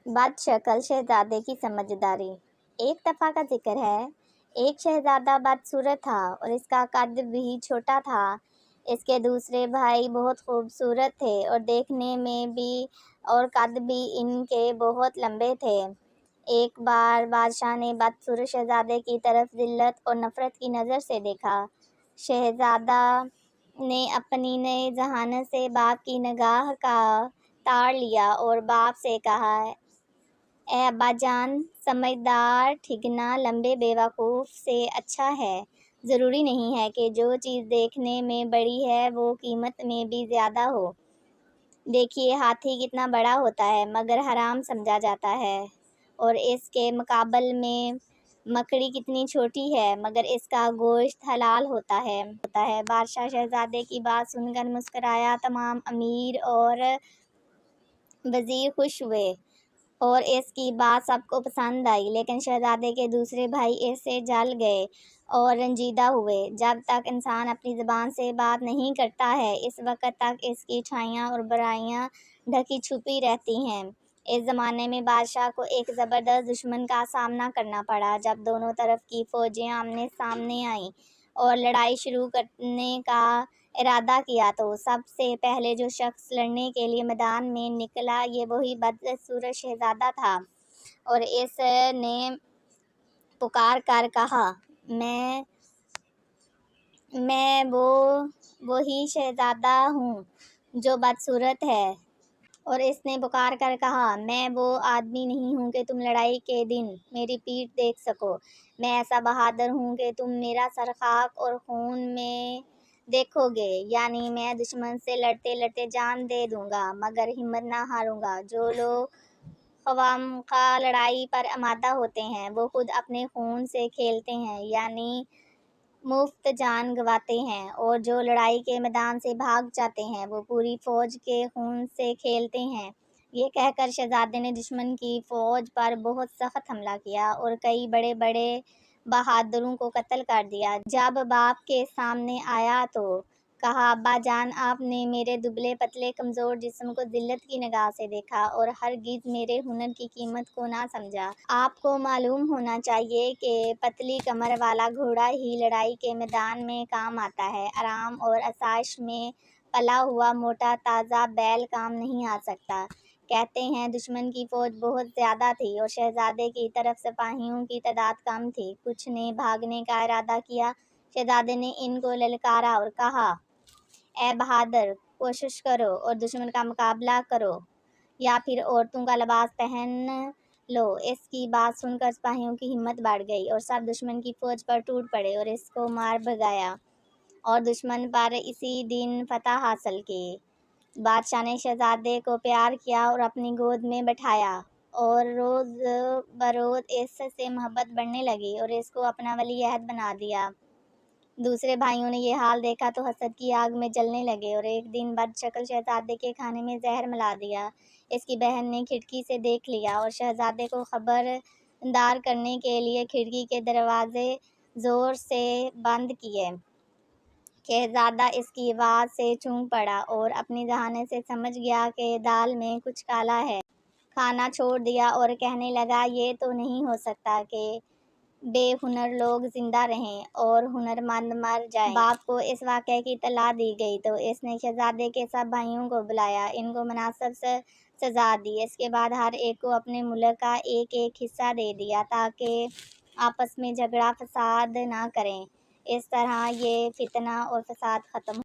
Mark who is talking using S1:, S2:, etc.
S1: بد شکل شہزادے کی سمجھداری۔ ایک دفعہ کا ذکر ہے، ایک شہزادہ بدصورت تھا اور اس کا قد بھی چھوٹا تھا۔ اس کے دوسرے بھائی بہت خوبصورت تھے اور دیکھنے میں بھی اور قد بھی ان کے بہت لمبے تھے۔ ایک بار بادشاہ نے بدصورت شہزادے کی طرف ذلت اور نفرت کی نظر سے دیکھا۔ شہزادہ نے اپنی نئی ذہانت سے باپ کی نگاہ کا تار لیا اور باپ سے کہا، اے ابا جان، سمجھدار ٹھگنا لمبے بیوقوف سے اچھا ہے۔ ضروری نہیں ہے کہ جو چیز دیکھنے میں بڑی ہے وہ قیمت میں بھی زیادہ ہو۔ دیکھیے ہاتھی کتنا بڑا ہوتا ہے مگر حرام سمجھا جاتا ہے، اور اس کے مقابل میں مکڑی کتنی چھوٹی ہے مگر اس کا گوشت حلال ہوتا ہے۔ بادشاہ شہزادے کی بات سن کر مسکرایا۔ تمام امیر اور وزیر خوش ہوئے اور اس کی بات سب کو پسند آئی، لیکن شہزادے کے دوسرے بھائی اس سے جل گئے اور رنجیدہ ہوئے۔ جب تک انسان اپنی زبان سے بات نہیں کرتا ہے اس وقت تک اس کی اچھائیاں اور برائیاں ڈھکی چھپی رہتی ہیں۔ اس زمانے میں بادشاہ کو ایک زبردست دشمن کا سامنا کرنا پڑا۔ جب دونوں طرف کی فوجیں آمنے سامنے آئیں اور لڑائی شروع کرنے کا ارادہ کیا تو سب سے پہلے جو شخص لڑنے کے لیے میدان میں نکلا یہ وہی بدصورت شہزادہ تھا، اور اس نے پکار کر کہا، میں وہی شہزادہ ہوں جو بدصورت ہے۔ اور اس نے پکار کر کہا، میں وہ آدمی نہیں ہوں کہ تم لڑائی کے دن میری پیٹھ دیکھ سکو۔ میں ایسا بہادر ہوں کہ تم میرا سر خاک اور خون میں دیکھو گے، یعنی میں دشمن سے لڑتے لڑتے جان دے دوں گا مگر ہمت نہ ہاروں گا۔ جو لوگ خواہ لڑائی پر آمادہ ہوتے ہیں وہ خود اپنے خون سے کھیلتے ہیں، یعنی مفت جان گنواتے ہیں، اور جو لڑائی کے میدان سے بھاگ جاتے ہیں وہ پوری فوج کے خون سے کھیلتے ہیں۔ یہ کہہ کر شہزادے نے دشمن کی فوج پر بہت سخت حملہ کیا اور کئی بڑے بڑے بہادروں کو قتل کر دیا۔ جب باپ کے سامنے آیا تو کہا، ابا جان، آپ نے میرے دبلے پتلے کمزور جسم کو ذلت کی نگاہ سے دیکھا اور ہرگز میرے ہنر کی قیمت کو نہ سمجھا۔ آپ کو معلوم ہونا چاہیے کہ پتلی کمر والا گھوڑا ہی لڑائی کے میدان میں کام آتا ہے، آرام اور آسائش میں پلا ہوا موٹا تازہ بیل کام نہیں آ سکتا۔ کہتے ہیں دشمن کی فوج بہت زیادہ تھی اور شہزادے کی طرف سپاہیوں کی تعداد کم تھی۔ کچھ نے بھاگنے کا ارادہ کیا۔ شہزادے نے ان کو للکارا اور کہا، اے بہادر، کوشش کرو اور دشمن کا مقابلہ کرو یا پھر عورتوں کا لباس پہن لو۔ اس کی بات سن کر سپاہیوں کی ہمت بڑھ گئی اور سب دشمن کی فوج پر ٹوٹ پڑے اور اس کو مار بھگایا اور دشمن پر اسی دن فتح حاصل کی۔ بادشاہ نے شہزادے کو پیار کیا اور اپنی گود میں بٹھایا اور روز بروز اس سے محبت بڑھنے لگی اور اس کو اپنا ولی عہد بنا دیا۔ دوسرے بھائیوں نے یہ حال دیکھا تو حسد کی آگ میں جلنے لگے اور ایک دن بد شکل شہزادے کے کھانے میں زہر ملا دیا۔ اس کی بہن نے کھڑکی سے دیکھ لیا اور شہزادے کو خبردار کرنے کے لیے کھڑکی کے دروازے زور سے بند کیے۔ شہزادہ اس کی آواز سے چونک پڑا اور اپنی ذہانت سے سمجھ گیا کہ دال میں کچھ کالا ہے۔ کھانا چھوڑ دیا اور کہنے لگا، یہ تو نہیں ہو سکتا کہ بے ہنر لوگ زندہ رہیں اور ہنرمند مر جائیں۔ باپ کو اس واقعے کی اطلاع دی گئی تو اس نے شہزادے کے سب بھائیوں کو بلایا، ان کو مناسب سزا دی۔ اس کے بعد ہر ایک کو اپنے ملک کا ایک ایک حصہ دے دیا تاکہ آپس میں جھگڑا فساد نہ کریں۔ اس طرح یہ فتنہ اور فساد ختم